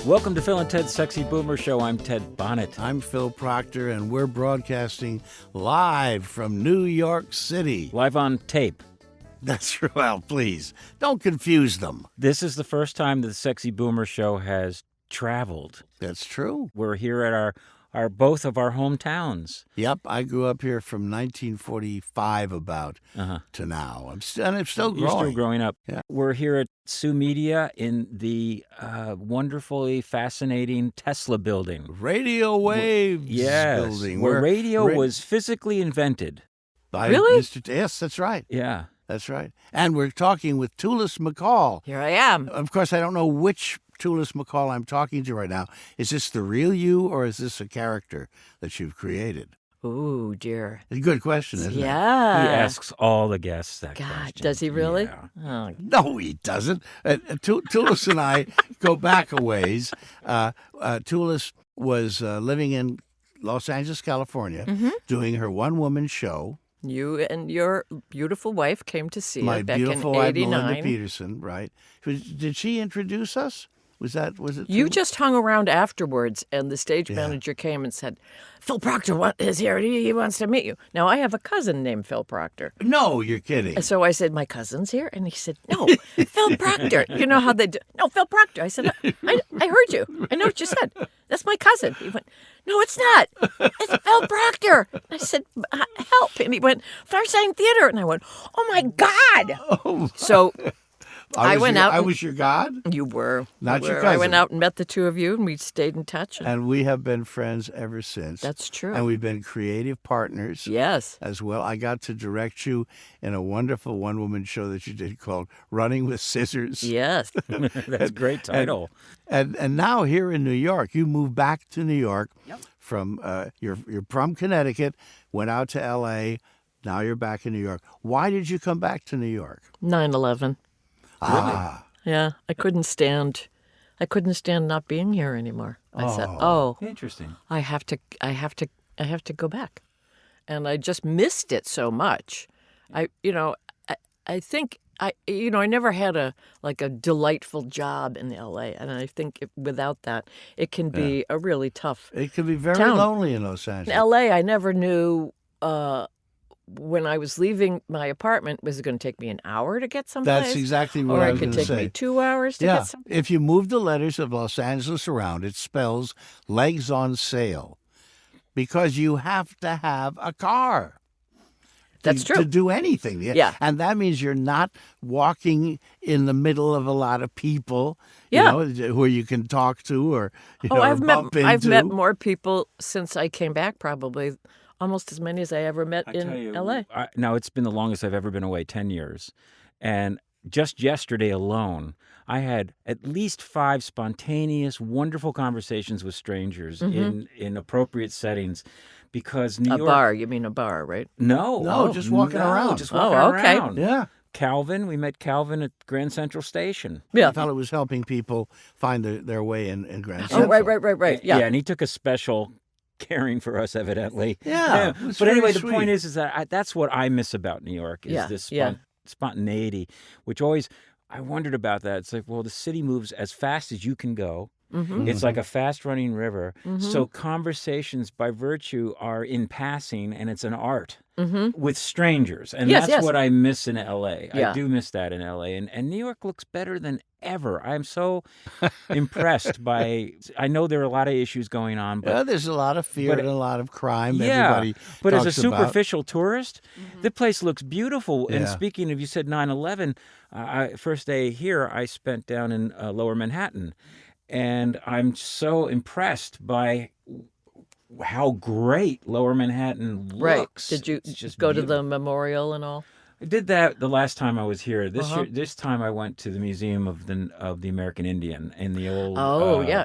Welcome to Phil and Ted's Sexy Boomer Show. I'm Ted Bonnet. I'm Phil Proctor, and we're broadcasting live from New York City. Live on tape. That's right. Well, please, don't confuse them. This is the first time the Sexy Boomer Show has traveled. That's true. We're here at our both of our hometowns. Yep, I grew up here from 1945 about to now. I'm still growing. You're still growing up. Yeah. We're here at Sioux Media in the wonderfully fascinating Tesla building. Radio Waves Yes, building. where radio was physically invented. By Really? Yes, that's right. Yeah. That's right. And we're talking with Tulis McCall. Here I am. Of course, I don't know which Tulis McCall I'm talking to right now. Is this the real you, or is this a character that you've created? Ooh, dear. A good question, isn't it? Yeah. He asks all the guests that God, question. does he really? Yeah. Oh, No, he doesn't. Tulis and I go back a ways. Tulis was living in Los Angeles, California, doing her one-woman show. you and your beautiful wife came to see My it back beautiful in wife, 89. Melinda Peterson, right? Did she introduce us? Was it? You Tulis? just hung around afterwards, and the stage manager came and said, Phil Proctor is here. He wants to meet you. Now, I have a cousin named Phil Proctor. No, you're kidding. So I said, my cousin's here? And he said, no, Phil Proctor. You know how they do. No, Phil Proctor. I said, I heard you. I know what you said. That's my cousin. He went, no, it's not. It's Phil Proctor. I said, help. And he went, Farsign Theater. And I went, oh, my God. Oh, So I went out. I was your god? You were. Not You your were. I went cousin. out and met the two of you, and we stayed in touch. And we have been friends ever since. That's true. And we've been creative partners. Yes. As well. I got to direct you in a wonderful one-woman show that you did called Running with Scissors. Yes. That's a great title. And now here in New York, you moved back to New York from you're from Connecticut, went out to L.A., now you're back in New York. Why did you come back to New York? 9/11. Ah, Yeah, I couldn't stand not being here anymore. I said, Interesting. I have to go back. And I just missed it so much. I think I never had a delightful job in LA, and I think without that it can be a really tough. it can be very Town. lonely in Los In Angeles. LA, I never knew when I was leaving my apartment, was it going to take me an hour to get someplace? That's exactly what or I it was could going to take say. me 2 hours to Yeah, get someplace. if you move the letters of Los Angeles around, it spells legs on sale because you have to have a car. That's to true. do anything. Yeah. And that means you're not walking in the middle of a lot of people, Yeah. who you can talk to or, I've bump into. I've met more people since I came back, probably almost as many as I ever met in LA. Now, it's been the longest I've ever been away, 10 years. And just yesterday alone, I had at least 5 spontaneous, wonderful conversations with strangers in appropriate settings because New A York... bar, you mean a bar, right? No, just walking around. Just walking okay. around. Yeah. Calvin, we met Calvin at Grand Central Station. Yeah. I thought it was helping people find their way in Grand Oh, Central. right. Yeah. And he took a special caring for us, evidently. Yeah, it was But very anyway, the sweet. point is that that's what I miss about New York is this spontaneity, which always I wondered about that. It's like, well, the city moves as fast as you can go. It's like a fast-running river. So conversations, by virtue, are in passing, and it's an art with strangers. And that's what I miss in L.A. Yeah. I do miss that in L.A. And New York looks better than ever. I'm so impressed by... I know there are a lot of issues going on, but... There's a lot of fear and a lot of crime. Yeah, Everybody but as a talks about. superficial tourist, the place looks beautiful. And Yeah. speaking of, you said 9/11, first day here, I spent down in Lower Manhattan. And I'm so impressed by how great Lower Manhattan Right. looks. Did you It's just go to beautiful. the memorial and all? I did that the last time I was here. This time I went to the Museum of the American Indian in the old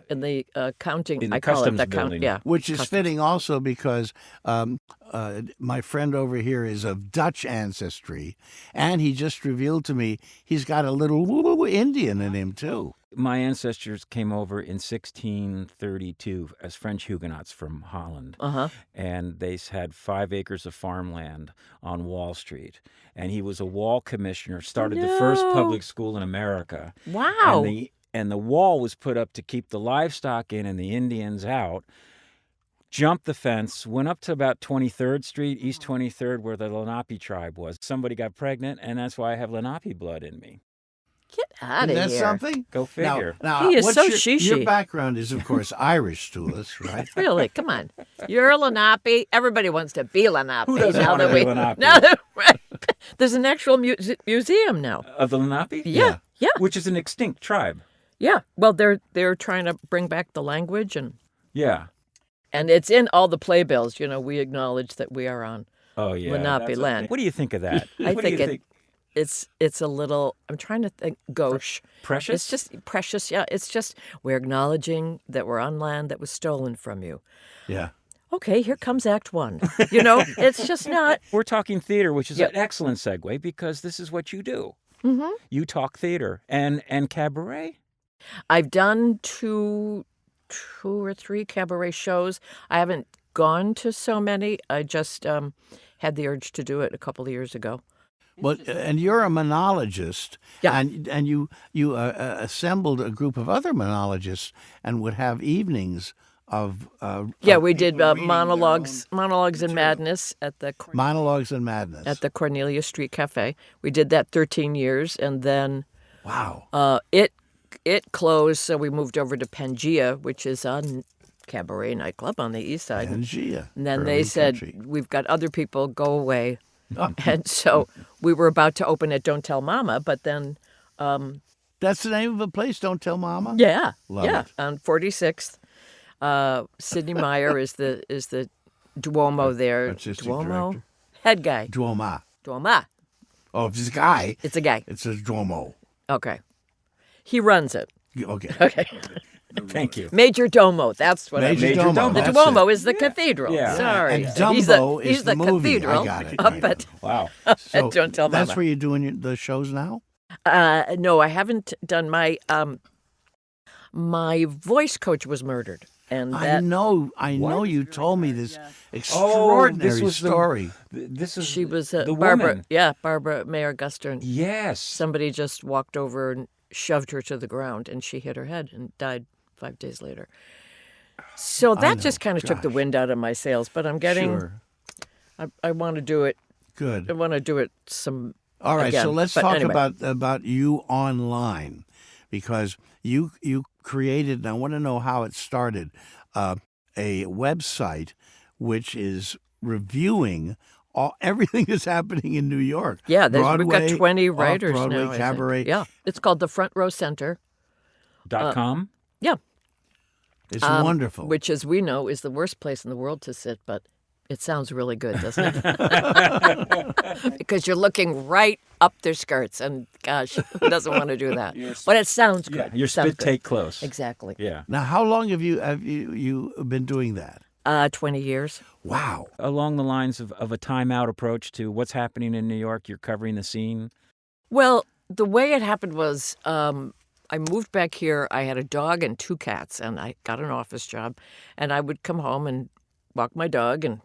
in the counting. in the I call it customs the building. Yeah. Which is fitting also because my friend over here is of Dutch ancestry, and he just revealed to me he's got a little Indian in him, too. My ancestors came over in 1632 as French Huguenots from Holland. And they had 5 acres of farmland on Wall Street. And he was a wall commissioner, started the first public school in America. Wow. and the wall was put up to keep the livestock in and the Indians out. Jumped the fence, went up to about 23rd Street, East 23rd, where the Lenape tribe was. Somebody got pregnant, and that's why I have Lenape blood in me. Get out of here. Isn't that something? Go figure. Now, He is what's so your, she-she. Your background is, of course, Irish, Tulis, right? Really? Come on. You're a Lenape. Everybody wants to be Lenape. Who doesn't want to be Lenape? Right. There's an actual museum now. Of the Lenape? Yeah. Which is an extinct tribe. Yeah. Well, they're trying to bring back the language and it's in all the playbills. You know, we acknowledge that we are on Lenape land. What do you think of that? I think it's a little. I'm trying to think. Gauche. Precious. It's just precious. Yeah. It's just we're acknowledging that we're on land that was stolen from you. Yeah. Okay, here comes Act One. You know, it's just not. We're talking theater, which is an excellent segue because this is what you do. Mm-hmm. You talk theater and cabaret. I've done two or three cabaret shows. I haven't gone to so many. I just had the urge to do it a couple of years ago. Well, and you're a monologist, and you assembled a group of other monologists and would have evenings of we did monologues and madness at the monologues and madness at the Cornelia Street Cafe. We did that 13 years, and then it closed, so we moved over to Pangea, which is a cabaret nightclub on the east side. Pangea. And then they said, we've got other people, go away. And so we were about to open it, Don't Tell Mama, but then... That's the name of a place, Don't Tell Mama? Yeah. Love it. On 46th. Sidney Meyer is the Duomo there. Artistic Duomo? director. Head guy. Duoma. Oh, if it's a guy. It's a guy. It's a Duomo. Okay. He runs it. Okay. Thank you. Major Domo, that's what Major Domo. The Duomo is the cathedral. Yeah. Sorry. And Dumbo is the movie. Cathedral I got it. up at Wow. So Don't Tell Mama. That's where you're doing the shows now? No, I haven't done my voice coach was murdered. And I know you told me this extraordinary story. She was the Barbara. woman. Yeah, Barbara Mayer Guster. Yes. Somebody just walked over and shoved her to the ground, and she hit her head and died 5 days later. So that just kind of took the wind out of my sails. But I'm getting. Sure. I want to do it. Good. I want to do it some. All right. Again. So let's But talk anyway. about you online, because you created, and I want to know how it started, a website which is reviewing everything that's happening in New York. Yeah, we've Broadway, got 20 writers Broadway, now. I think. cabaret. Yeah, it's called the Front Row Center. .com? Yeah. It's wonderful. Which, as we know, is the worst place in the world to sit, but it sounds really good, doesn't it? Because you're looking right up their skirts, and gosh, who doesn't want to do that? But it sounds good. Your spit take close. Exactly. Yeah. Now, how long have you been doing that? 20 years. Wow. Along the lines of a time-out approach to what's happening in New York, you're covering the scene? Well, the way it happened was I moved back here. I had a dog and 2 cats, and I got an office job. And I would come home and walk my dog and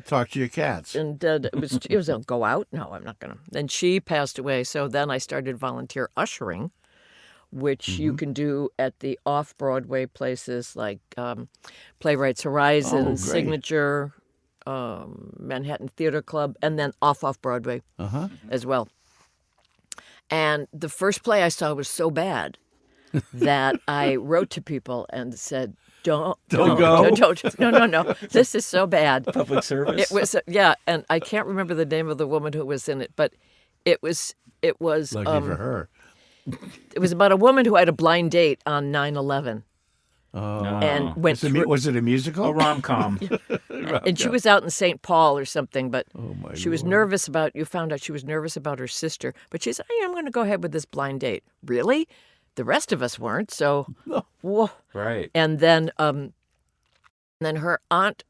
talk to your cats. And it was a go out. No, I'm not going to. Then she passed away. So then I started volunteer ushering, which you can do at the off-Broadway places like Playwrights Horizon, Signature, Manhattan Theater Club, and then off-Broadway as well. And the first play I saw was so bad that I wrote to people and said, Don't go. No. This is so bad. Public service. It was, and I can't remember the name of the woman who was in it, but it was. Lucky for her. It was about a woman who had a blind date on 9/11. Oh. And went through. Was it a musical? A rom-com. And she was out in St. Paul or something, but she was nervous about. You found out she was nervous about her sister, but she said, "I'm going to go ahead with this blind date." Really? The rest of us weren't. So, whoa. Right. And then her aunt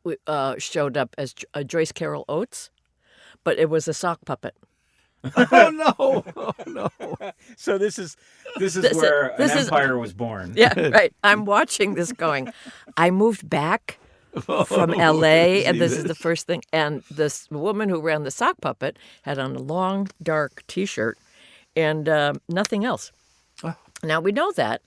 showed up as Joyce Carol Oates, but it was a sock puppet. Oh no! So this is where an empire was born. Yeah, right. I'm watching this going. I moved back from L.A., and this is the first thing. And this woman who ran the sock puppet had on a long, dark T-shirt and nothing else. Now, we know that,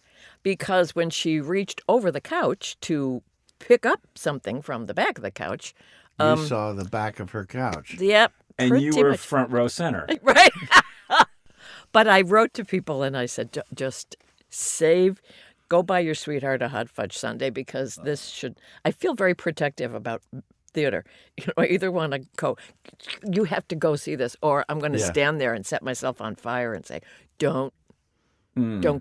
because when she reached over the couch to pick up something from the back of the couch, you saw the back of her couch. Yep. And you were much. front row center. Right. But I wrote to people and I said, just go buy your sweetheart a hot fudge sundae because I feel very protective about theater. I either want to go, you have to go see this, or I'm going to stand there and set myself on fire and say, don't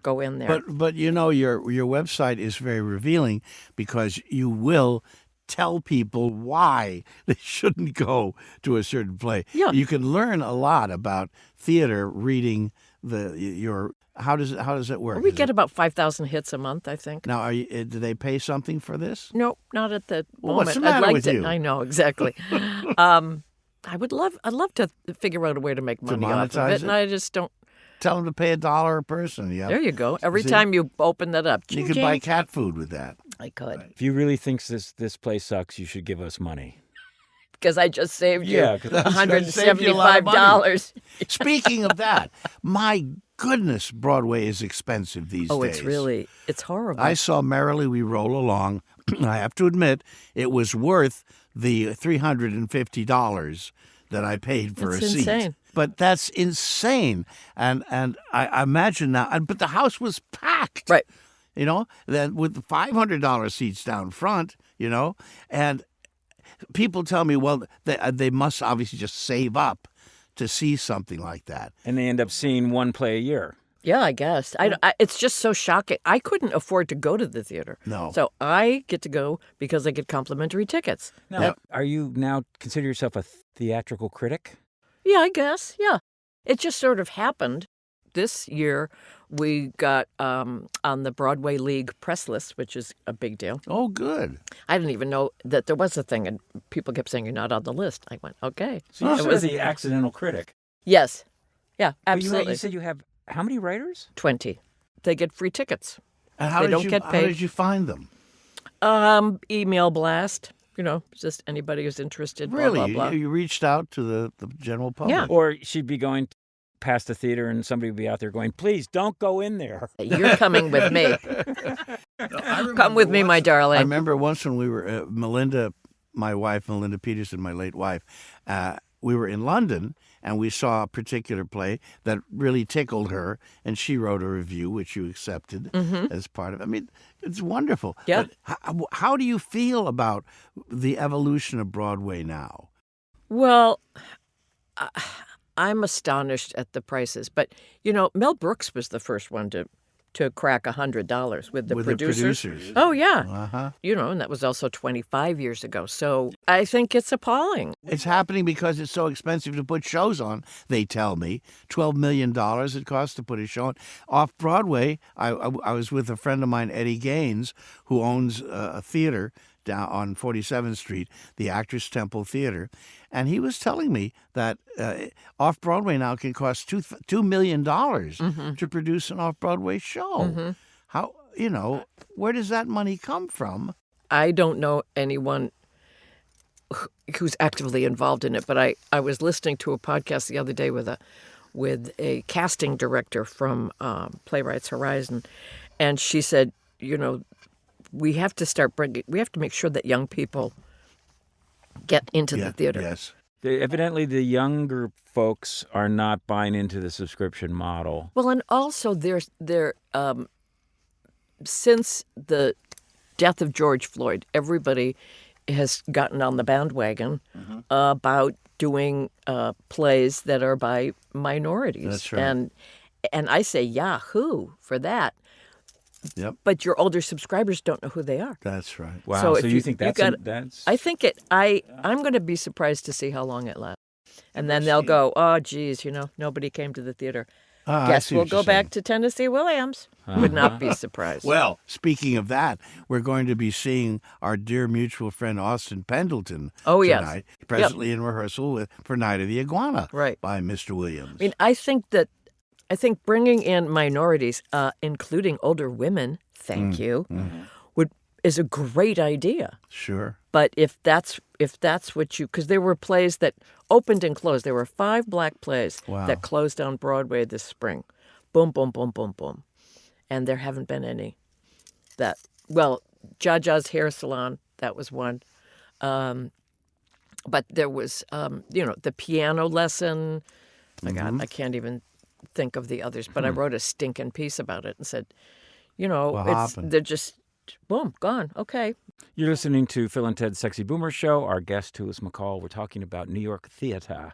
go in there. But your website is very revealing because you will tell people why they shouldn't go to a certain play. Yeah. You can learn a lot about theater reading how does it work? We get about 5,000 hits a month, I think. Now, do they pay something for this? No, not at the moment. What's the matter with you? I know, exactly. I'd love to figure out a way to make money off of it, and I just don't. Tell them to pay $1 a person. Yeah. There you go. Every time you open that up, you can buy cat food with that. I could. If you really think this place sucks, you should give us money. Because I just saved you $175. Speaking of that, my goodness, Broadway is expensive these days. It's horrible. I saw Merrily We Roll Along. I have to admit, it was worth the $350 that I paid for a seat. Insane. But that's insane. And I imagine now, but the house was packed. Right. Then with the $500 seats down front, and people tell me, well, they must obviously just save up to see something like that. And they end up seeing one play a year. Yeah, I guess. It's just so shocking. I couldn't afford to go to the theater. No. So I get to go because I get complimentary tickets. Now, are you now consider yourself a theatrical critic? Yeah, I guess. Yeah. It just sort of happened. This year, we got on the Broadway League press list, which is a big deal. Oh, good. I didn't even know that there was a thing, and people kept saying, you're not on the list. I went, okay. So you was the accidental critic. Yes. Yeah, absolutely. But you said you have how many writers? 20. They get free tickets. And how did you find them? Email blast. Just anybody who's interested. Really? Blah, blah, blah. You reached out to the general public? Yeah. Or she'd be going past the theater and somebody would be out there going, please don't go in there. You're coming with me. Come with me, my darling. I remember once when we were, Melinda Peterson, my late wife, we were in London and we saw a particular play that really tickled her, and she wrote a review, which you accepted as part of it. I mean, it's wonderful. Yeah. But how do you feel about the evolution of Broadway now? Well, I'm astonished at the prices. But, Mel Brooks was the first one to crack $100 with the producers. Oh, yeah. Uh-huh. And that was also 25 years ago. So I think it's appalling. It's happening because it's so expensive to put shows on, they tell me. $12 million it costs to put a show on. Off-Broadway, I was with a friend of mine, Eddie Gaines, who owns a theater down on 47th Street, the Actors Temple Theater. And he was telling me that off-Broadway now can cost $2 million to produce an off-Broadway show. How, where does that money come from? I don't know anyone who's actively involved in it, but I was listening to a podcast the other day with a casting director from Playwrights Horizon, and she said, we have to make sure that young people get into the theater. Yes. Evidently, the younger folks are not buying into the subscription model. Well, and also since the death of George Floyd, everybody has gotten on the bandwagon about doing plays that are by minorities. That's right. And I say yahoo for that. Yep. But your older subscribers don't know who they are. That's right. Wow. So So you think that's... I think I'm going to be surprised to see how long it lasts. And then they'll go, oh, geez, nobody came to the theater. Guess we'll go back to Tennessee Williams. Would not be surprised. Well, speaking of that, we're going to be seeing our dear mutual friend Austin Pendleton tonight, presently in rehearsal for Night of the Iguana by Mr. Williams. I mean, I think bringing in minorities, including older women, is a great idea. Sure. But if that's what because there were plays that opened and closed. There were 5 black plays that closed on Broadway this spring. Boom, boom, boom, boom, boom. And there haven't been any that. Well, Jaja's Hair Salon, that was one. But there was, the piano lesson. My God, I can't even think of the others. But I wrote a stinking piece about it and said, they're just, boom, gone. Okay. You're listening to Phil and Ted's Sexy Boomer Show. Our guest, Tulis McCall. We're talking about New York theater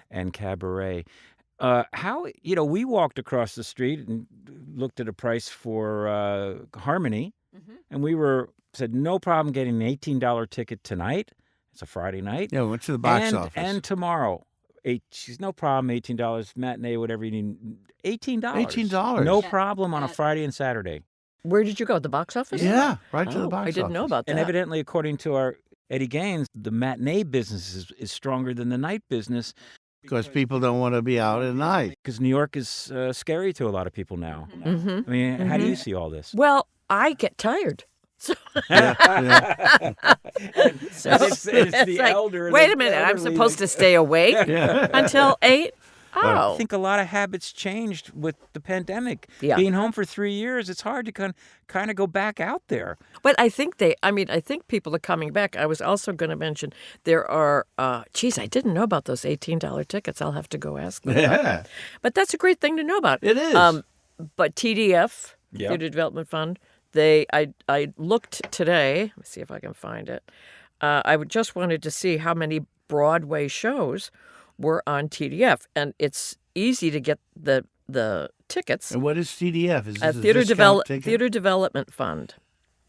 and cabaret. We walked across the street and looked at a price for Harmony, and we said no problem getting an $18 ticket tonight. It's a Friday night. Yeah, we went to the box office. And tomorrow, no problem, $18 matinee, whatever you need. $18. $18. No problem on a Friday and Saturday. Where did you go? The box office? Yeah, right to the box office. I didn't know about that. And evidently, according to our Eddie Gaines, the matinee business is stronger than the night business. Because people don't want to be out at night. Because New York is scary to a lot I mean, how do you see all this? Well, I get tired. So, it's the like, elder. Wait a minute, I'm supposed to stay awake until 8? Oh. I think a lot of habits changed with the pandemic. Yeah. Being home for 3 years, it's hard to kind of go back out there. But I think people are coming back. I was also going to mention there are, I didn't know about those $18 tickets. I'll have to go ask them. Yeah. But that's a great thing to know about. It is. But TDF, Theater Development Fund, I looked today. Let me see if I can find it. I just wanted to see how many Broadway shows were on TDF, and it's easy to get the tickets. And what is TDF? Is this a Theater discount ticket? Theater Development Fund,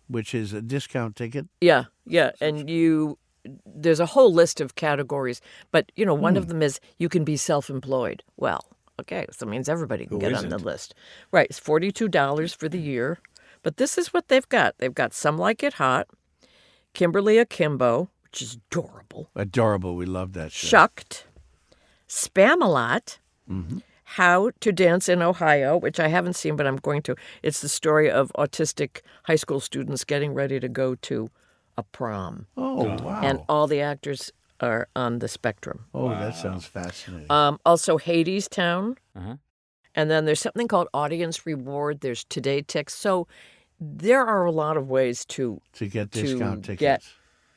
which is a discount ticket. Yeah, and there's a whole list of categories, but one of them is you can be self-employed. Well, okay, so that means everybody can get on the list, right? It's $42 for the year, but this is what they've got. They've got Some Like It Hot, Kimberly Akimbo, which is adorable. Adorable, we love that show. Shucked. Spam-A-Lot, How to Dance in Ohio, which I haven't seen, but I'm going to. It's the story of autistic high school students getting ready to go to a prom. Oh, wow. And all the actors are on the spectrum. Oh, that sounds fascinating. Also, Hadestown. And then there's something called Audience Reward. There's Today Ticks. So there are a lot of ways to get discount tickets. Get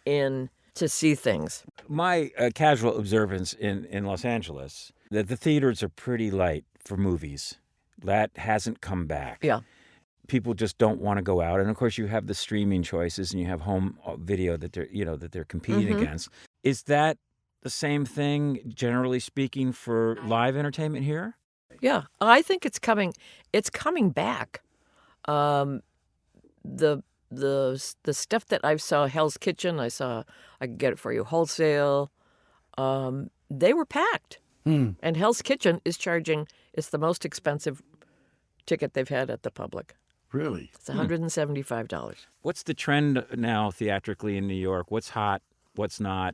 in to see things. My casual observance in Los Angeles, that the theaters are pretty light for movies. That hasn't come back. Yeah. People just don't want to go out. And of course you have the streaming choices and you have home video that they're competing against. Is that the same thing, generally speaking, for live entertainment here? Yeah. I think it's coming back. The stuff that I saw, Hell's Kitchen, I Could Get It For You wholesale, they were packed. And Hell's Kitchen is it's the most expensive ticket they've had at the public. Really? It's $175. What's the trend now theatrically in New York? What's hot? What's not?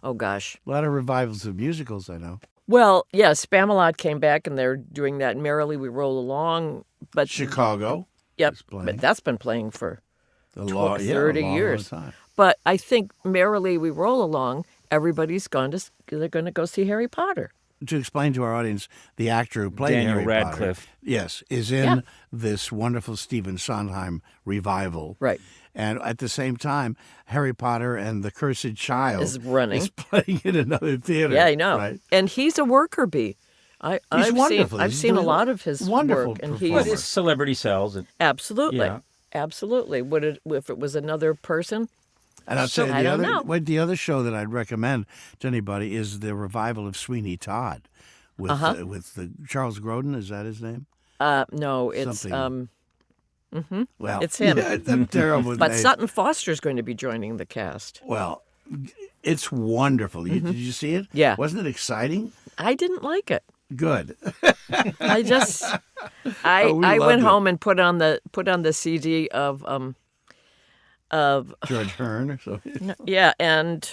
Oh, gosh. A lot of revivals of musicals, I know. Well, yeah, Spam-A-Lot came back, and they're doing that Merrily We Roll Along. But Chicago. Yep, but that's been playing for 30 years. Long time. But I think Merrily We Roll Along, everybody's they're going to go see Harry Potter. To explain to our audience, the actor who played Daniel Harry Radcliffe. Potter, yes, is in this wonderful Stephen Sondheim revival. Right. And at the same time, Harry Potter and the Cursed Child is playing in another theater. Yeah, I know. Right? And he's a worker bee. He's wonderful. I've seen a lot of his wonderful work, and his celebrity sells. Absolutely. If it was another person. And I'll tell you, know. The other show that I'd recommend to anybody is the revival of Sweeney Todd with the Charles Grodin. Is that his name? No, it's well, it's him. Yeah, it's a terrible But name. Sutton Foster's going to be joining the cast. Well, it's wonderful. Did you see it? Yeah. Wasn't it exciting? I didn't like it. Good. I went home and put on the CD of George Hearn or something. Yeah, and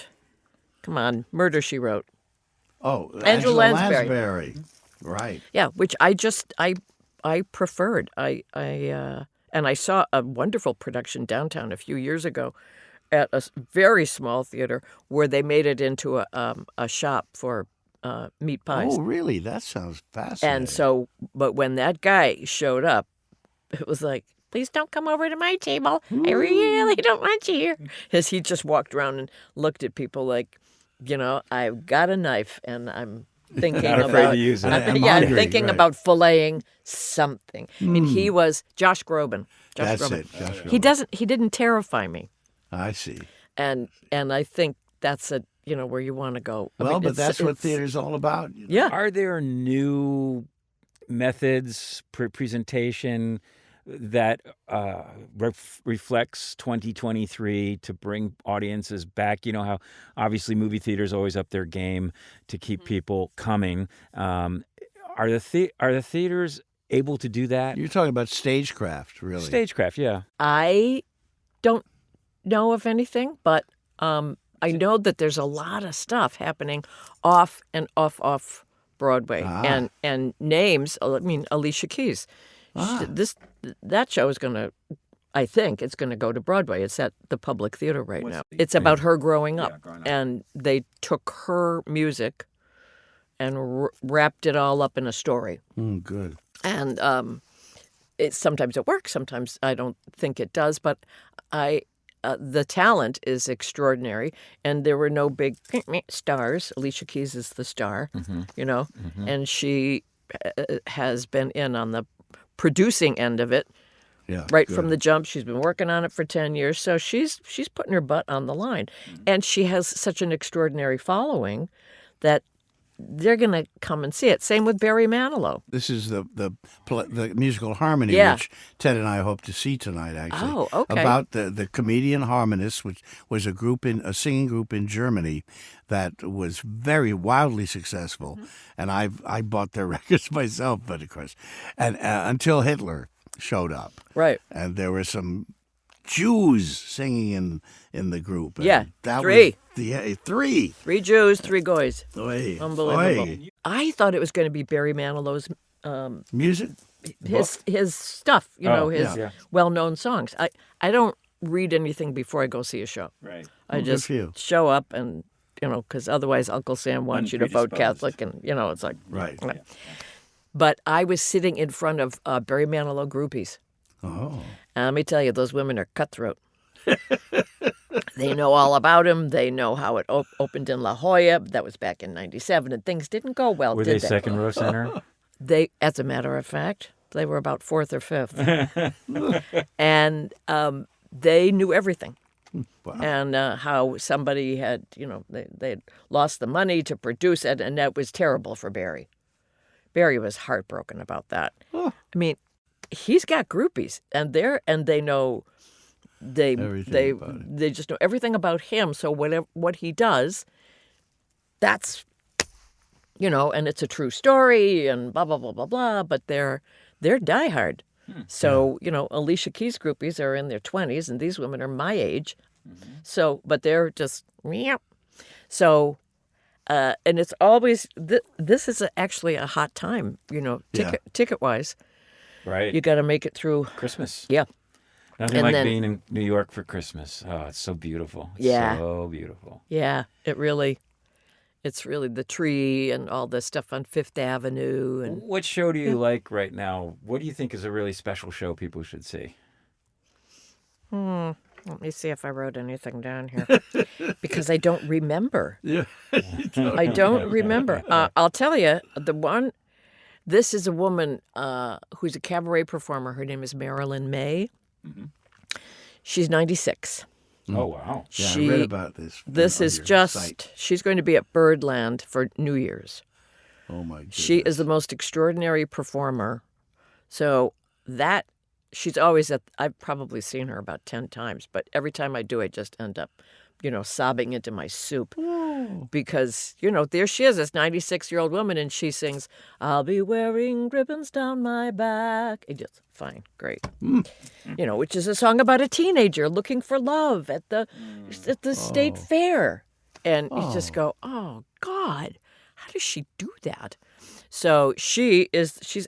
come on, Murder, She Wrote. Oh, Angela Lansbury. Right. Yeah, which I preferred. And I saw a wonderful production downtown a few years ago at a very small theater where they made it into a shop for meat pies. Oh, really? That sounds fascinating. And so, but when that guy showed up, it was like, please don't come over to my table. I really don't want you here. As he just walked around and looked at people like, I've got a knife and I'm thinking Not afraid about to use it. I'm I'm hungry, thinking right. about filleting something. I mean, he was Josh Groban. That's Groban. it. Josh Groban. He didn't terrify me. I see. And I think that's where you want to go. I Well, mean, but that's what theater's all about. Yeah. Are there new methods, presentation that reflects 2023 to bring audiences back? You know how obviously movie theaters always up their game to keep people coming. Are the theaters able to do that? You're talking about stagecraft, really. Stagecraft, yeah. I don't know of anything, but I know that there's a lot of stuff happening off Broadway, and names. I mean, Alicia Keys. That show is I think it's going to go to Broadway. It's at the Public Theater right now. It's about her growing up, and they took her music and wrapped it all up in a story. Good. And sometimes it works, sometimes I don't think it does, but the talent is extraordinary, and there were no big stars. Alicia Keys is the star, and she has been in on the producing end of it from the jump. She's been working on it for 10 years, so she's putting her butt on the line. And she has such an extraordinary following that they're going to come and see it. Same with Barry Manilow. This is the musical Harmony, which Ted and I hope to see tonight, actually. Oh, okay. About the Comedian Harmonists, which was a singing group in Germany that was very wildly successful. And I bought their records myself, but of course, and until Hitler showed up. Right. And there were some Jews singing in the group. And that three. Was three. 3 Jews, 3 goys. Oy. Unbelievable. Oy. I thought it was going to be Barry Manilow's Music? his stuff, his well-known songs. I don't read anything before I go see a show. Right. I just show up and, because otherwise Uncle Sam wants you to vote Catholic, and, it's like. Right. Yeah. But I was sitting in front of Barry Manilow groupies. Oh. And let me tell you, those women are cutthroat. They know all about him. They know how it opened in La Jolla. That was back in '97, and things didn't go well, Were did they second row center? They, as a matter of fact, they were about 4th or 5th. And they knew everything. Wow. And how somebody had, they had lost the money to produce it, and that was terrible for Barry. Barry was heartbroken about that. Oh. I mean, he's got groupies, and they know they just know everything about him. So what he does, that's and it's a true story, and blah blah blah blah blah. But they're diehard. So Alicia Keys groupies are in their 20s, and these women are my age. So, but they're just so. And it's always this is actually a hot time, ticket wise. Right. You got to make it through Christmas. Yeah. Nothing like being in New York for Christmas. Oh, it's so beautiful. So beautiful. Yeah, it's really the tree and all the stuff on Fifth Avenue. And what show do you like right now? What do you think is a really special show people should see? Let me see if I wrote anything down here, because I don't remember. Yeah. I don't remember. I'll tell you, this is a woman who's a cabaret performer. Her name is Marilyn May. Mm-hmm. She's 96. Oh, wow. Yeah, I read about this. This is just, site. She's going to be at Birdland for New Year's. Oh, my goodness. She is the most extraordinary performer. So she's always I've probably seen her about 10 times, but every time I do, I just end up, sobbing into my soup. Oh. Because, there she is, this 96-year-old woman, and she sings, "I'll be wearing ribbons down my back." And just, fine, great. Which is a song about a teenager looking for love at the state fair. And you just go, oh, God, how does she do that? So she's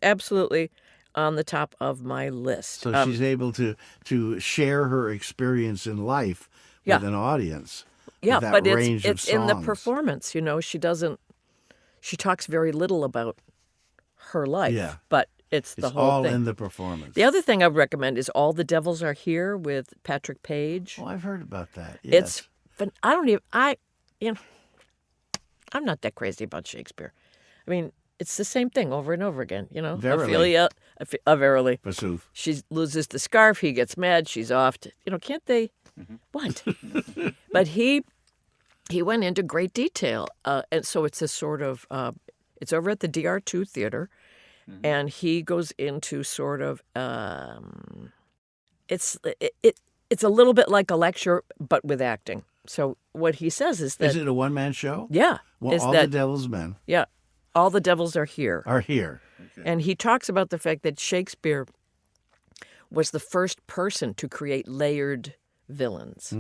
absolutely on the top of my list. So she's able to share her experience in life with an audience. Yeah, that but range it's of in the songs. performance. She talks very little about her life. Yeah. But It's the whole all thing. in the performance. The other thing I would recommend is All the Devils Are Here with Patrick Page. Oh, I've heard about that. Yes. I'm not that crazy about Shakespeare. I mean, it's the same thing over and over again, Verily. Verily. Vesuv. She loses the scarf. He gets mad. She's off. Can't they? What? But he went into great detail. And so it's a sort of, it's over at the DR2 Theater. And he goes into sort of, it's a little bit like a lecture, but with acting. So what he says is that... Is it a one-man show? Yeah. Well, all the Devil's Men Yeah. All the Devils Are Here. Okay. And he talks about the fact that Shakespeare was the first person to create layered villains.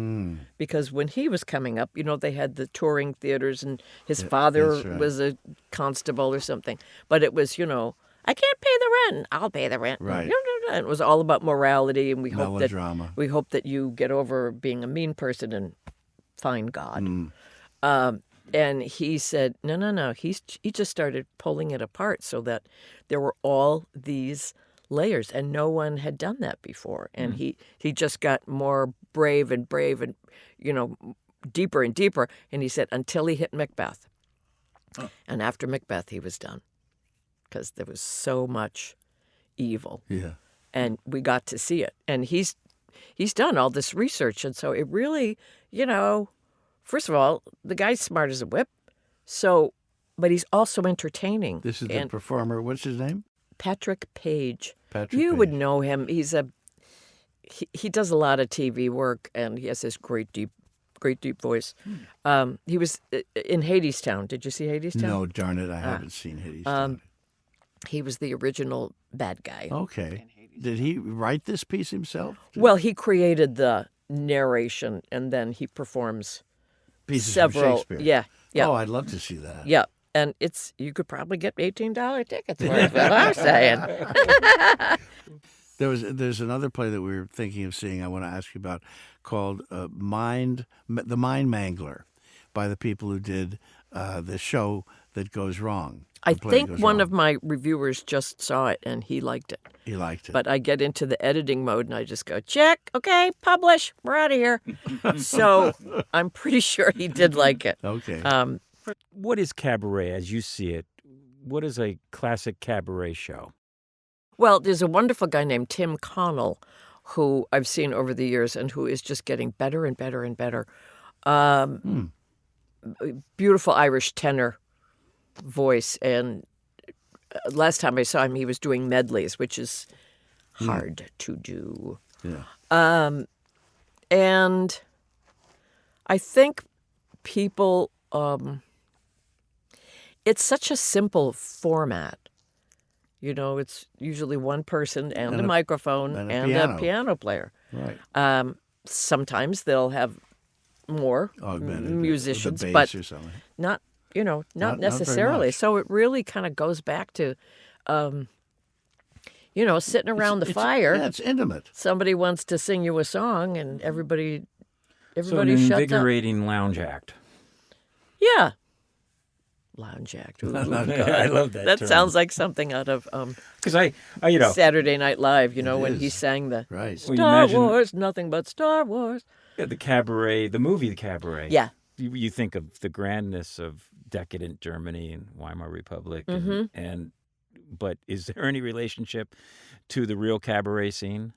Because when he was coming up, they had the touring theaters and his father was a constable or something. But it was, I can't pay the rent. I'll pay the rent. Right. And it was all about morality, and Melodrama. we hope that you get over being a mean person and find God. And he said, no. He just started pulling it apart so that there were all these layers, and no one had done that before. And he just got more brave and deeper and deeper. And he said, until he hit Macbeth. And after Macbeth, he was done. Because there was so much evil. Yeah. And we got to see it. And he's done all this research. And so it really, first of all, the guy's smart as a whip. But he's also entertaining. This is the performer. What's his name? Patrick Page. You would know him. He does a lot of TV work, and he has this great deep voice. He was in Hadestown. Did you see Hadestown? No, darn it, I haven't seen Hadestown. He was the original bad guy. Okay. Did he write this piece himself? Well, he created the narration, and then he performs Pieces several. from Shakespeare. Yeah. Oh, I'd love to see that. Yeah. And you could probably get $18 tickets for it, what I'm saying. There's another play that we were thinking of seeing I want to ask you about called The Mind Mangler by the people who did the show that goes wrong. I think one of my reviewers just saw it and he liked it. He liked it. But I get into the editing mode and I just go, check, okay, publish, we're out of here. So I'm pretty sure he did like it. Okay. What is cabaret as you see it? What is a classic cabaret show? Well, there's a wonderful guy named Tim Connell who I've seen over the years and who is just getting better and better and better. Beautiful Irish tenor voice. And last time I saw him, he was doing medleys, which is hard to do. Yeah. And I think people... it's such a simple format. It's usually one person and a microphone and a piano player. Right. Sometimes they'll have more Augmented musicians, with the but bass or something. not Not very necessarily. much. So it really kind of goes back to, sitting around the fire. Yeah, it's intimate. Somebody wants to sing you a song, and everybody So an shuts up. invigorating lounge act. Yeah. Lounge act. Ooh, I love that That term. sounds like something out of Because I Saturday Night Live, when is. he sang the Right. Well, you Star imagine- Wars, nothing but Star Wars. the cabaret, the movie Cabaret. Yeah. You think of the grandness of decadent Germany and Weimar Republic, but is there any relationship to the real cabaret scene?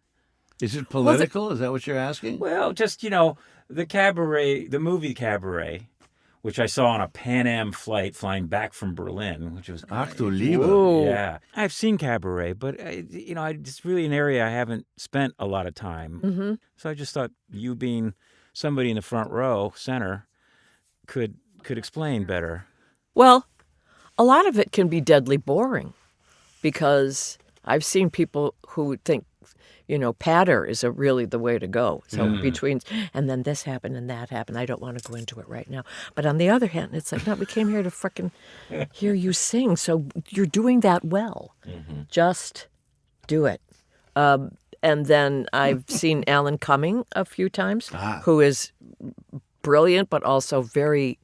Is it political? Is that what you're asking? Well, just the cabaret, the movie Cabaret, which I saw on a Pan Am flight flying back from Berlin, which was Ach du Liebe. Ooh. yeah. I've seen Cabaret, but it's really an area I haven't spent a lot of time. Mm-hmm. So I just thought you being somebody in the front row, center, could explain better. Well, a lot of it can be deadly boring because I've seen people who think, patter is really the way to go. So and then this happened and that happened. I don't want to go into it right now. But on the other hand, it's like, no, we came here to frickin' hear you sing. So you're doing that well. Just do it. And then I've seen Alan Cumming a few times, who is brilliant, but also very,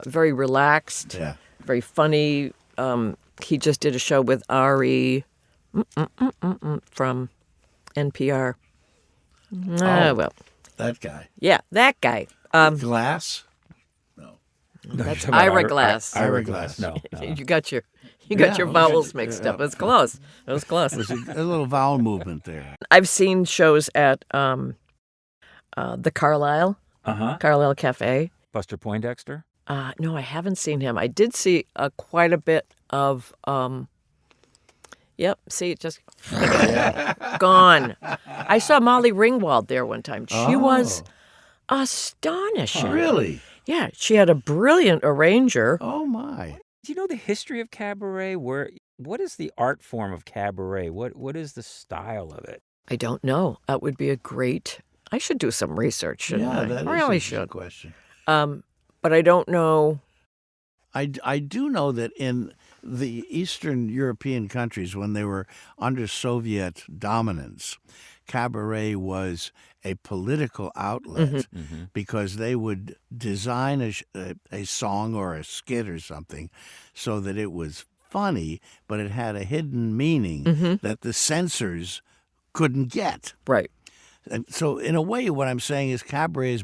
very relaxed, very funny. He just did a show with Ari from NPR. Well. That guy. Yeah, that guy. Glass? That's Ira Glass. Ira Glass. No. You got your vowels mixed up. It was close. It was close. There's a little vowel movement there. I've seen shows at the Carlisle Cafe. Buster Poindexter? No, I haven't seen him. I did see quite a bit of. Yep, see, it just gone. I saw Molly Ringwald there one time. She was astonishing. Oh, really? Yeah, she had a brilliant arranger. Oh, my. Do you know the history of cabaret? What is the art form of cabaret? What is the style of it? I don't know. That would be a great. I should do some research, shouldn't I? That I really is a should. good question. But I don't know. I do know that in the Eastern European countries, when they were under Soviet dominance, cabaret was a political outlet because they would design a song or a skit or something so that it was funny, but it had a hidden meaning that the censors couldn't get. Right. And so, in a way, what I'm saying is cabaret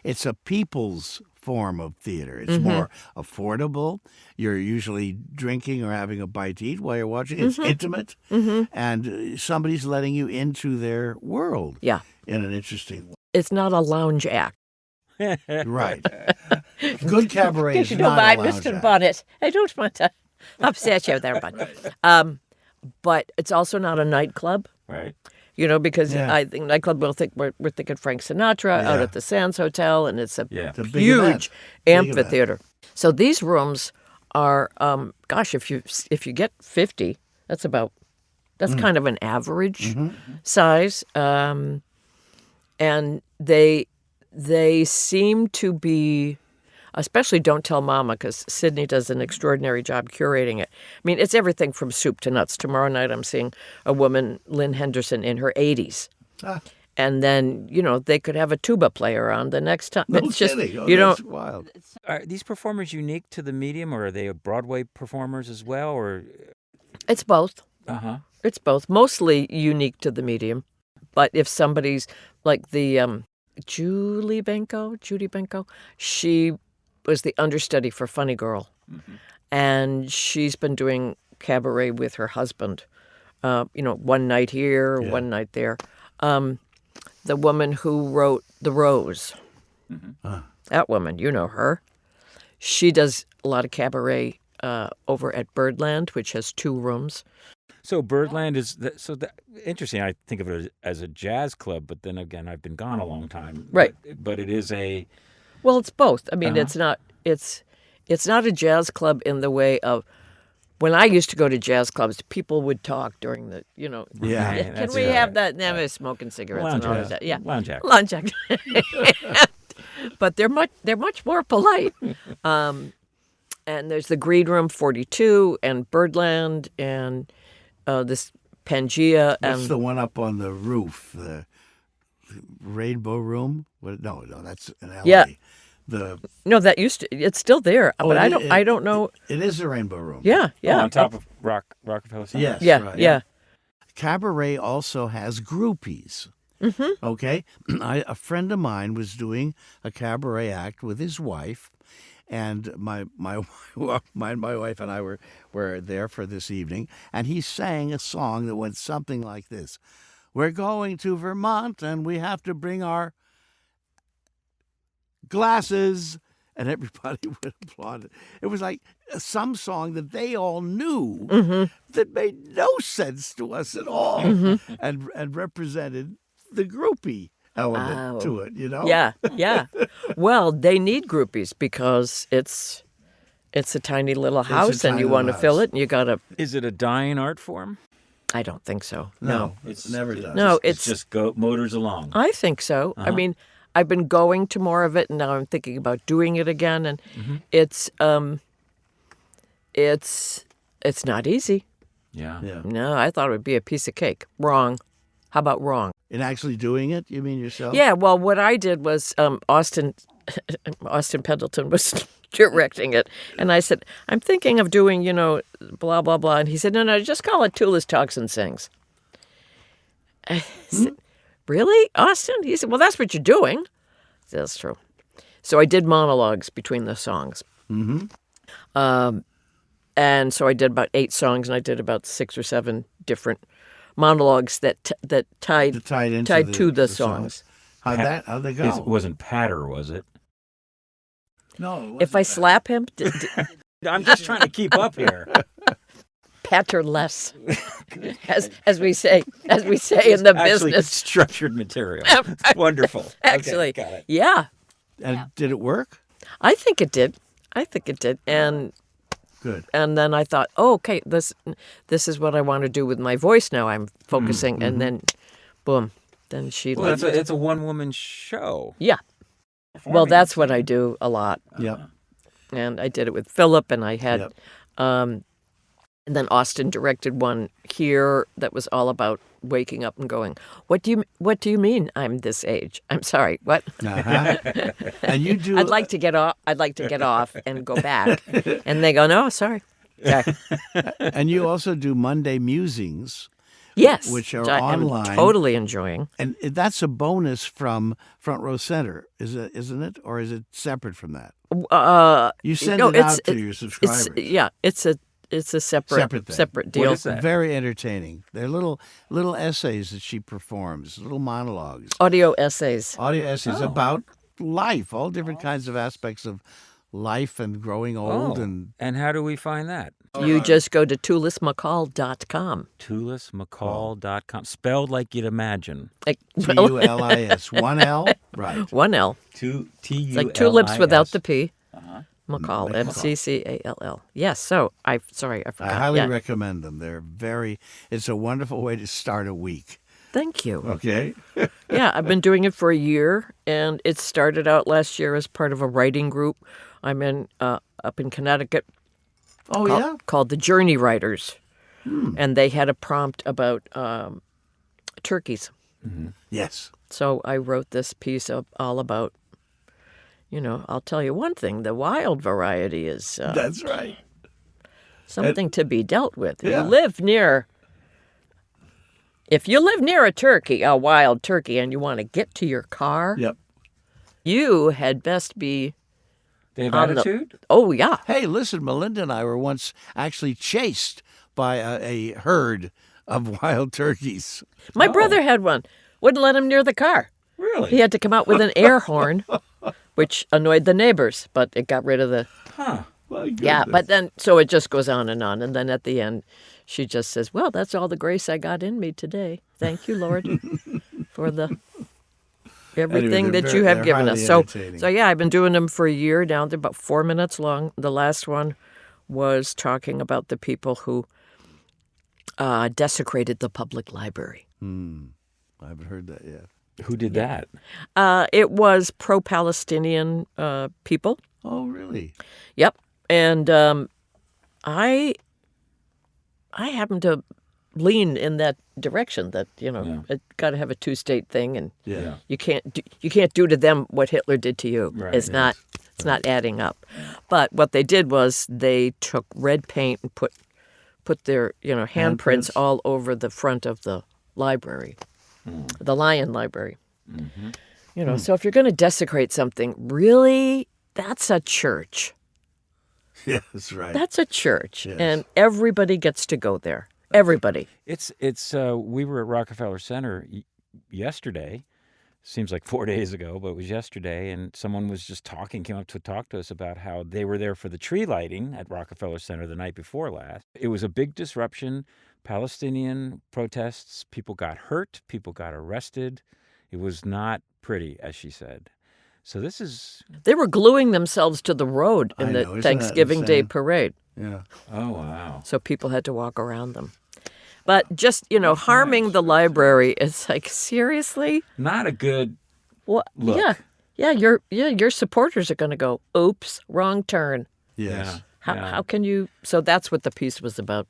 it's a people's form of theater. It's more affordable. You're usually drinking or having a bite to eat while you're watching. It's intimate, and somebody's letting you into their world. Yeah. In an interesting way. It's not a lounge act. Right. Good cabaret is not a lounge act. Bonnet. I don't want to upset you there, but it's also not a nightclub. Right. You know, because I think nightclub will think we're thinking Frank Sinatra out at the Sands Hotel, and it's a huge amphitheater. So these rooms are, if you get 50, that's kind of an average size, and they seem to be. Especially Don't Tell Mama, because Sydney does an extraordinary job curating it. I mean, it's everything from soup to nuts. Tomorrow night I'm seeing a woman, Lynn Henderson, in her 80s. And then, they could have a tuba player on the next time. No it's just, kidding. That's wild. Are these performers unique to the medium, or are they Broadway performers as well? Or It's both. It's both. Mostly unique to the medium. But if somebody's like the Judy Benko, she was the understudy for Funny Girl. And she's been doing cabaret with her husband, one night here, one night there. The woman who wrote The Rose, that woman, you know her. She does a lot of cabaret over at Birdland, which has 2 rooms. So Birdland is interesting. I think of it as a jazz club, but then again, I've been gone a long time. Right. But it is a. Well, it's both. I mean, it's not a jazz club in the way of when I used to go to jazz clubs, people would talk during the, can we have that? Now we're smoking cigarettes and all of that. Yeah. Lounge act. Lounge act. But they're much more polite. And there's the Green Room 42 and Birdland and this Pangea. That's the one up on the roof, the Rainbow Room. No, that's an alley. Yeah. It's still there, but I don't know. It is the Rainbow Room. Yeah. on top of Rockefeller Center. Yes. Yeah. Right. Yeah. Cabaret also has groupies. Okay, a friend of mine was doing a cabaret act with his wife, and my wife and I were there for this evening, and he sang a song that went something like this: "We're going to Vermont, and we have to bring our glasses," and everybody would applaud it. It was like some song that they all knew that made no sense to us at all, and represented the groupie element to it, Yeah. Well, they need groupies because it's a tiny little house, and you want to fill it, and you got to. Is it a dying art form? I don't think so. No, it's never does. No, it's just motors along. I think so. I mean, I've been going to more of it, and now I'm thinking about doing it again, and it's not easy. Yeah. No, I thought it would be a piece of cake. Wrong. How about wrong? In actually doing it, you mean yourself? Yeah. Well, what I did was Austin Pendleton was directing it. And I said, I'm thinking of doing, blah, blah, blah. And he said, no, just call it Tulis Talks and Sings. I said, really, Austin? He said, well, that's what you're doing. I said, that's true. So I did monologues between the songs. Mm-hmm. And so I did about 8 songs, and I did about 6 or 7 different monologues that tied to the songs. How'd they go? It wasn't patter, was it? No. If I slap him, I'm just trying to keep up here. Patter less, as we say in the Actually, business. Structured material. It's wonderful. Actually, okay, got it. Yeah. And did it work? I think it did, and good. And then I thought, okay, this is what I want to do with my voice now. I'm focusing, and then, boom, then she. Well, it's a one-woman show. Yeah. Well, that's what I do a lot. Yep. And I did it with Philip, and I had, and then Austin directed one here that was all about waking up and going, What do you mean I'm this age? I'm sorry, what? Uh-huh. And you do. I'd like to get off and go back. And they go, no, sorry. And you also do Monday Musings. Yes. Which are I'm online. Totally enjoying. And that's a bonus from Front Row Center, isn't it? Or is it separate from that? You send it out to your subscribers. It's a separate deal. What is that? Very entertaining. They're little essays that she performs, little monologues. Audio essays about life, all different kinds of aspects of life and growing old. And how do we find that? You just go to tulismccall.com. Tulismccall.com. Spelled like you'd imagine. Tulis. 1 L? Right. 1 L. T-U-L-I-S. It's like two lips without the P. McCall, M-C-C-A-L-L. Yes, so I forgot. I highly recommend them. It's a wonderful way to start a week. Thank you. Okay. Yeah, I've been doing it for a year, and it started out last year as part of a writing group I'm in up in Connecticut. Called the Journey Writers. And they had a prompt about turkeys. Mm-hmm. Yes. So I wrote this piece all about, I'll tell you one thing, the wild variety is... That's right. Something to be dealt with. Yeah. If you live near a wild turkey, and you want to get to your car, you had best be... They have attitude? Oh, yeah. Hey, listen, Melinda and I were once actually chased by a herd of wild turkeys. My brother had one. Wouldn't let him near the car. Really? He had to come out with an air horn, which annoyed the neighbors, but it got rid of the... Huh. Yeah, but then, so it just goes on. And then at the end, she just says, well, that's all the grace I got in me today. Thank you, Lord, for everything that you have given us. So yeah, I've been doing them for a year now. They're about 4 minutes long. The last one was talking about the people who desecrated the public library. I haven't heard that yet. Who did that? It was pro-Palestinian people. Oh, really? Yep. And I happen to lean in that direction that, it got to have a two-state thing, and you can't do to them what Hitler did to you. Right. It's not adding up. But what they did was they took red paint and put their, handprints all over the front of the library, the Lion Library. Mm-hmm. So if you're going to desecrate something, really, that's a church. Yeah, that's right. That's a church, yes. And everybody gets to go there. Everybody. It's. We were at Rockefeller Center yesterday. Seems like 4 days ago, but it was yesterday, and someone was just came up to talk to us about how they were there for the tree lighting at Rockefeller Center the night before last. It was a big disruption. Palestinian protests. People got hurt. People got arrested. It was not pretty, as she said. So this is... They were gluing themselves to the road in the Thanksgiving Day parade. Yeah. Oh, wow. So people had to walk around them. But just, harming the library, it's like, seriously? Not a good look. Yeah, your supporters are going to go, oops, wrong turn. Yes. How can you... So that's what the piece was about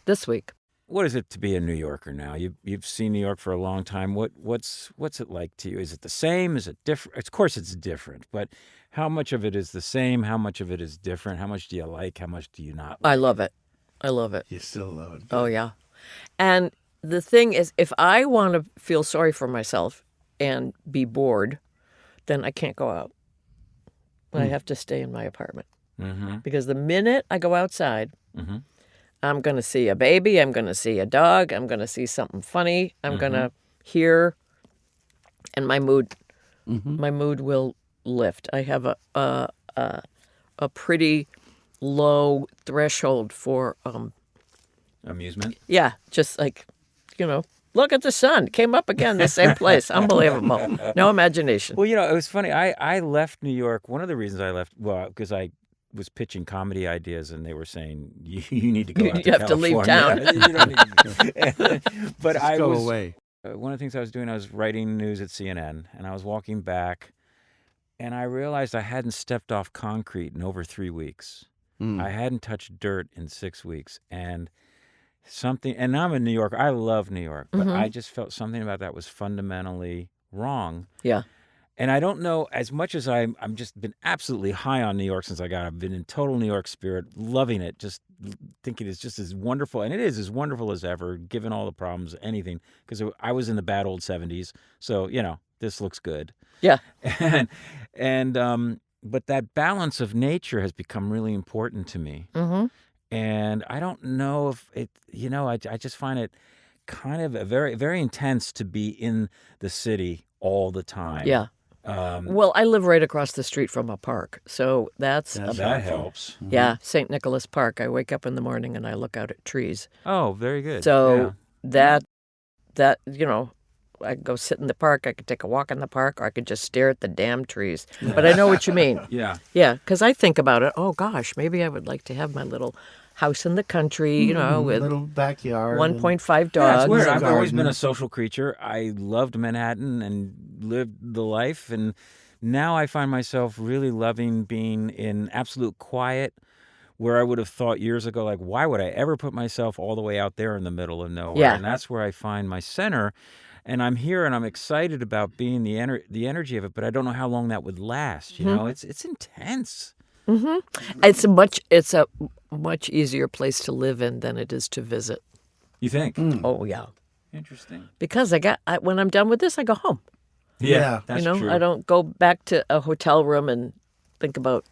this week. What is it to be a New Yorker now? You've seen New York for a long time. What's it like to you? Is it the same? Is it different? Of course it's different, but How much of it is the same? How much of it is different? How much do you like? How much do you not like? I love it. I love it. You still love it. Oh, yeah. And the thing is, if I want to feel sorry for myself and be bored, then I can't go out. I have to stay in my apartment. Because the minute I go outside, I'm going to see a baby, I'm going to see a dog, I'm going to see something funny, I'm going to hear, and my mood will lift. I have a pretty low threshold for Amusement? Yeah, just like, look at the sun. Came up again, the same place. Unbelievable. No imagination. Well, it was funny. I left New York. One of the reasons I left, because I was pitching comedy ideas, and they were saying, you need to go out to You have to leave town. But Just go away. One of the things I was doing, I was writing news at CNN, and I was walking back, and I realized I hadn't stepped off concrete in over 3 weeks. I hadn't touched dirt in 6 weeks, and I'm in New York. I love New York, but I just felt something about that was fundamentally wrong. Yeah. And I don't know, as much as I'm just been absolutely high on New York since I've been in total New York spirit, loving it, just thinking it's just as wonderful, and it is as wonderful as ever, given all the problems, anything, because I was in the bad old 70s, so, this looks good. Yeah. But that balance of nature has become really important to me. And I don't know if it, I just find it kind of very, very intense to be in the city all the time. Yeah. Well, I live right across the street from a park, so that helps. Yeah, St. Nicholas Park. I wake up in the morning and I look out at trees. Oh, very good. So that I could go sit in the park, I could take a walk in the park, or I could just stare at the damn trees. But I know what you mean. Yeah. Yeah, because I think about it, oh gosh, maybe I would like to have my little house in the country, with little backyard, 1.5 dogs. Yeah, it's weird. I've always been a social creature. I loved Manhattan and lived the life, and now I find myself really loving being in absolute quiet, where I would have thought years ago, like, why would I ever put myself all the way out there in the middle of nowhere? Yeah. And that's where I find my center. And I'm here, and I'm excited about being the energy of it, but I don't know how long that would last. It's intense. It's a much easier place to live in than it is to visit. You think? Oh yeah. Interesting. Because when I'm done with this, I go home. Yeah, that's true. I don't go back to a hotel room and think about,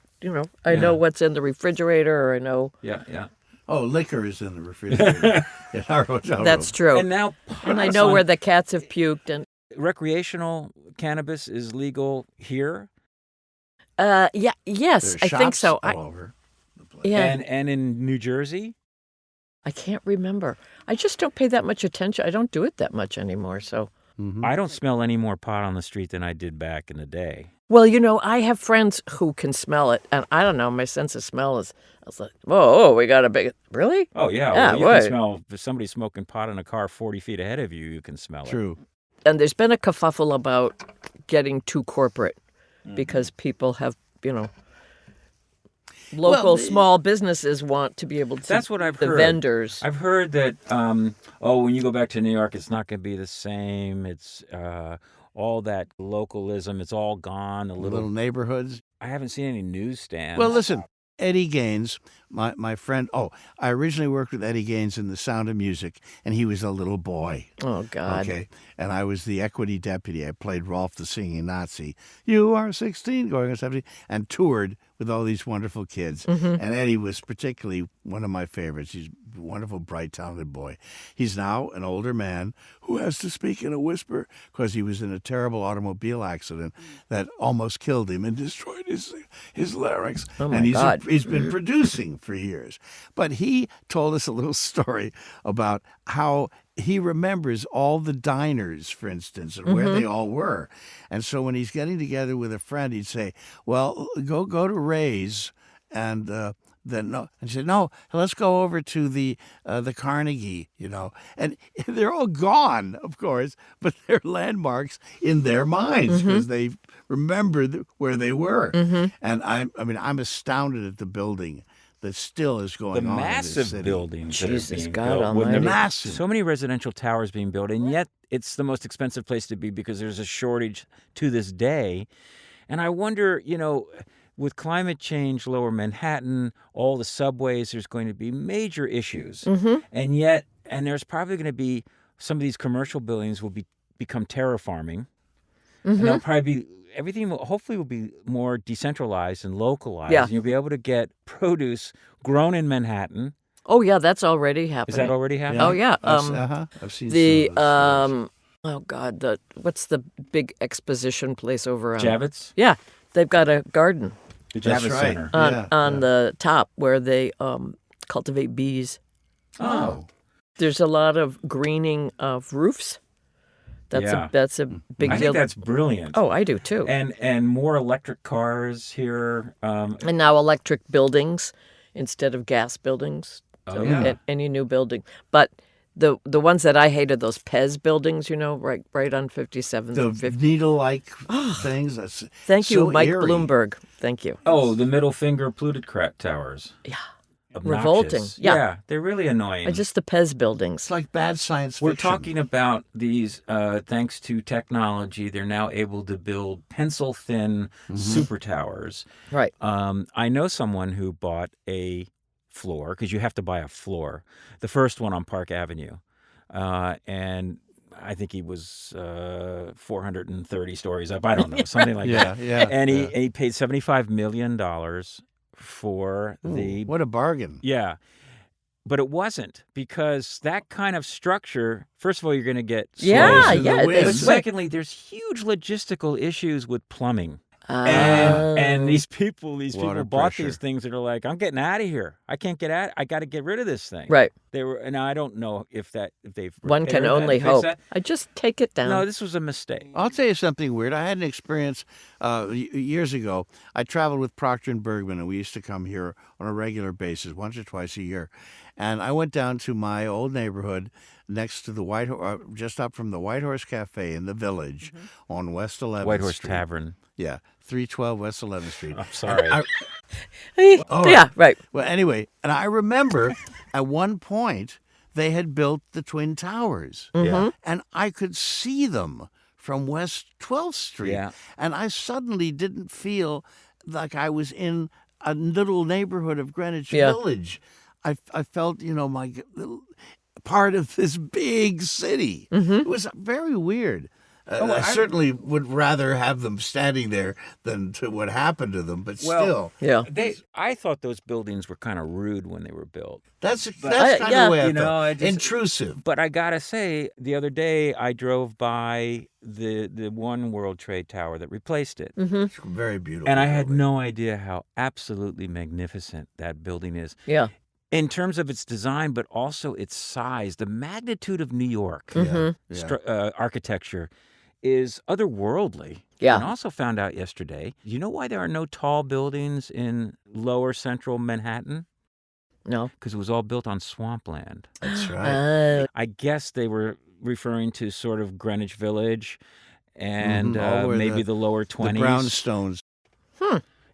I know what's in the refrigerator, or I know. Yeah. Oh, liquor is in the refrigerator in our hotel room. That's true. And now, and I know where the cats have puked. And recreational cannabis is legal here. Yes, I think so. All over the place. Yeah. And in New Jersey? I can't remember. I just don't pay that much attention. I don't do it that much anymore. So I don't smell any more pot on the street than I did back in the day. Well, I have friends who can smell it, and I don't know, my sense of smell is, I was like, whoa, we got a big, really? Oh, yeah. Well, you can smell, if somebody's smoking pot in a car 40 feet ahead of you, you can smell it. True. And there's been a kerfuffle about getting too corporate because people have, local small businesses want to be able to. That's what I've heard. The vendors. I've heard that, when you go back to New York, it's not going to be the same. It's all that localism. It's all gone. Little neighborhoods. I haven't seen any newsstands. Well, listen, Eddie Gaines, my friend. Oh, I originally worked with Eddie Gaines in The Sound of Music, and he was a little boy. Oh, God. Okay. And I was the equity deputy. I played Rolf the Singing Nazi. You are 16, going on 17, and toured with all these wonderful kids. And Eddie was particularly one of my favorites. He's a wonderful, bright, talented boy. He's now an older man who has to speak in a whisper because he was in a terrible automobile accident that almost killed him and destroyed his larynx. Oh, my and God. He's been producing for years. But he told us a little story about how he remembers all the diners, for instance, and where they all were. And so when he's getting together with a friend, he'd say, well, go to Ray's. And then no, and he said, no, let's go over to the Carnegie, And they're all gone, of course, but they're landmarks in their minds because they remember where they were. And I'm astounded at the building that still is going on. The massive in this buildings that Jesus, are being God built. almighty. Massive. So many residential towers being built, and yet it's the most expensive place to be because there's a shortage to this day. And I wonder, with climate change, lower Manhattan, all the subways, there's going to be major issues. Mm-hmm. And there's probably going to be some of these commercial buildings will become terraforming. Mm-hmm. And they'll probably everything hopefully will be more decentralized and localized. Yeah. And you'll be able to get produce grown in Manhattan. Oh, yeah, that's already happening. Is that already happening? Oh, yeah. I've seen some of those oh, God, what's the big exposition place over on? Javits? Yeah, they've got a garden The That's Javits right. Center. on the top where they cultivate bees. There's a lot of greening of roofs. That's a big I deal. think that's brilliant. Oh, I do too. And more electric cars here. And now electric buildings instead of gas buildings. So any new building. But the ones that I hated, those Pez buildings, right on 57th. The and 50th. needle-like things. That's Thank you, so Mike eerie. Bloomberg. Thank you. Oh, the middle finger plutocrat towers. Yeah. Obnoxious. Revolting. Yeah. They're really annoying. Just the Pez buildings. It's like bad science We're fiction. talking about these, thanks to technology, they're now able to build pencil-thin super towers. Right. I know someone who bought a floor, because you have to buy a floor, the first one on Park Avenue. And I think he was 430 stories up. I don't know, something like that. Yeah. And he paid $75 million for the... What a bargain. Yeah. But it wasn't, because that kind of structure, first of all, you're going to get Yeah, in the yeah. wind. but It's secondly, there's huge logistical issues with plumbing. And these people Water bought pressure. these things that are like, I'm getting out of here. I can't get out. I got to get rid of this thing. Right. They were, and I don't know if they've. One can repaired that, only fixed hope. that. I just take it down. No, this was a mistake. I'll tell you something weird. I had an experience years ago. I traveled with Procter & Bergman, and we used to come here on a regular basis, once or twice a year. And I went down to my old neighborhood next to the just up from the White Horse Cafe in the Village on West 11th White Horse Street. Tavern. Yeah, 312 West 11th Street. I'm sorry. Yeah, right. Well, anyway, and I remember at one point they had built the Twin Towers. Yeah. And I could see them from West 12th Street. Yeah. And I suddenly didn't feel like I was in a little neighborhood of Greenwich Village. I felt, my part of this big city. It was very weird. I certainly would rather have them standing there than to what happened to them, but still. Yeah. I thought those buildings were kind of rude when they were built. That's kind of the way I felt. Intrusive. But I gotta say, the other day I drove by the One World Trade Tower that replaced it, It's very beautiful. and I had no idea how absolutely magnificent that building is. Yeah. In terms of its design, but also its size, the magnitude of New York architecture is otherworldly. Yeah. And also found out yesterday, you know why there are no tall buildings in lower central Manhattan? No. Because it was all built on swampland. That's right. I guess they were referring to sort of Greenwich Village and where maybe the lower 20s. The brownstones.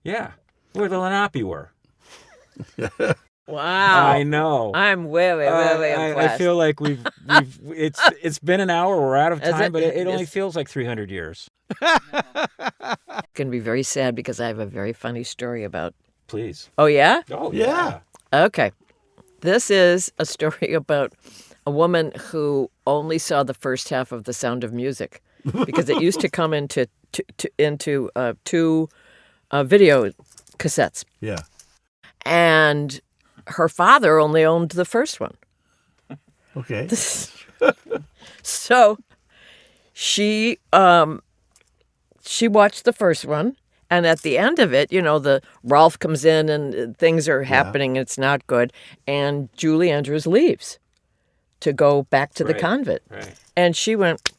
Yeah, where the Lenape were. Wow. I know. I'm really impressed. I feel like we've it's been an hour. We're out of Is time, it? but it only feels like 300 years. It's going to be very sad because I have a very funny story about. Please. Oh, yeah? Oh Yeah. Okay. This is a story about a woman who only saw the first half of The Sound of Music because it used to come into two video cassettes. Yeah. And her father only owned the first one. Okay. So she watched the first one, and at the end of it, the Rolf comes in and things are happening and it's not good, and Julie Andrews leaves to go back to the convent. Right. And she went,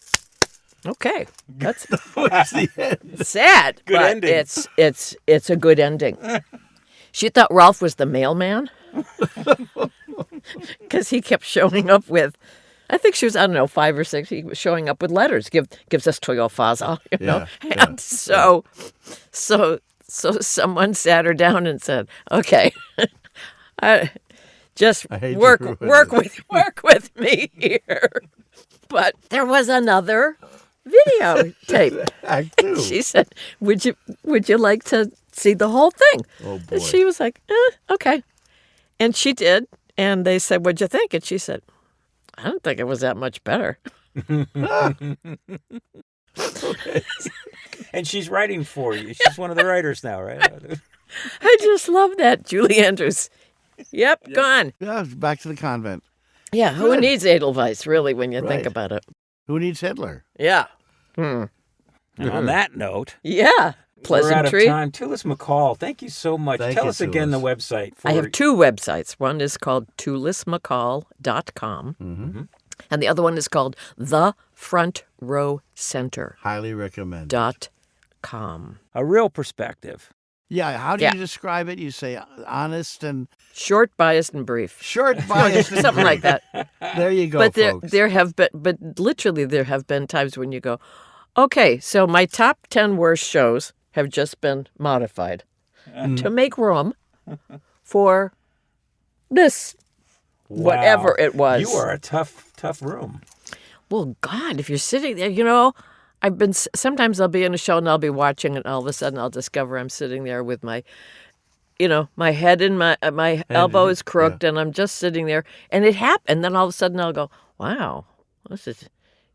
okay, that's What's the end? sad, Good but ending. it's a good ending. She thought Rolf was the mailman because he kept showing up with, I think she was, 5 or 6. He was showing up with letters. Gives us to your father, Yeah, And so someone sat her down and said, "Okay, just I hate work to ruin with me here." But there was another videotape. Act 2. She said, would you like to see the whole thing? Oh, boy. And she was like, okay. And she did. And they said, what'd you think? And she said, I don't think it was that much better. And she's writing for you. She's one of the writers now, right? I just love that. Julie Andrews. Yep, gone. Yeah, back to the convent. Yeah, who needs Edelweiss, really, when you think about it? Who needs Hitler? Yeah. And on that note, Yeah. Pleasantry. we're out of time. Tulis McCall, thank you so much. Tell us again the website. I have 2 websites. One is called tulismccall.com, and the other one is called The Front Row Center. Highly recommend. .com. A real perspective. Yeah, how do you describe it? You say honest and Short, biased, and brief. short, biased, and Something like that. There you go, But folks. there have been times when you go, okay, so my top 10 worst shows have just been modified to make room for this, whatever it was. You are a tough room. Well, God, if you're sitting there, sometimes I'll be in a show and I'll be watching and all of a sudden I'll discover I'm sitting there with my head in my elbow is crooked and I'm just sitting there and it happened. And then all of a sudden I'll go, wow,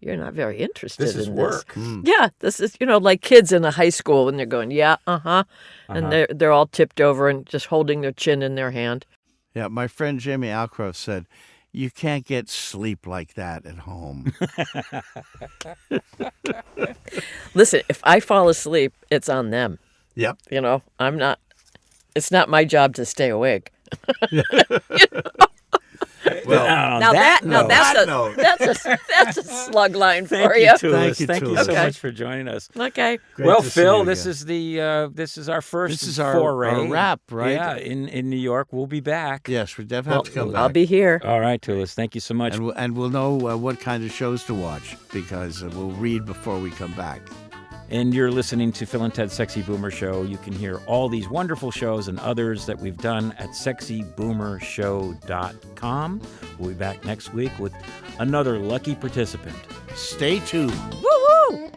you're not very interested in this. This is work. Yeah, this is, like kids in a high school when they're going, yeah, and they're all tipped over and just holding their chin in their hand. Yeah, my friend Jamie Alcroft said, you can't get sleep like that at home. Listen, if I fall asleep, it's on them. Yep. It's not my job to stay awake. Well, that's a slug line for you. Tulis. Thank you so Okay. much for joining us. Okay. Great to see Phil, you this again. is our first This is our foray. wrap, right? Yeah, in New York. We'll be back. Yes, we definitely have to come back. I'll be here. All right, Tulis. Thank you so much. And we'll know what kind of shows to watch because we'll read before we come back. And you're listening to Phil and Ted's Sexy Boomer Show. You can hear all these wonderful shows and others that we've done at sexyboomershow.com. We'll be back next week with another lucky participant. Stay tuned. Woo-woo!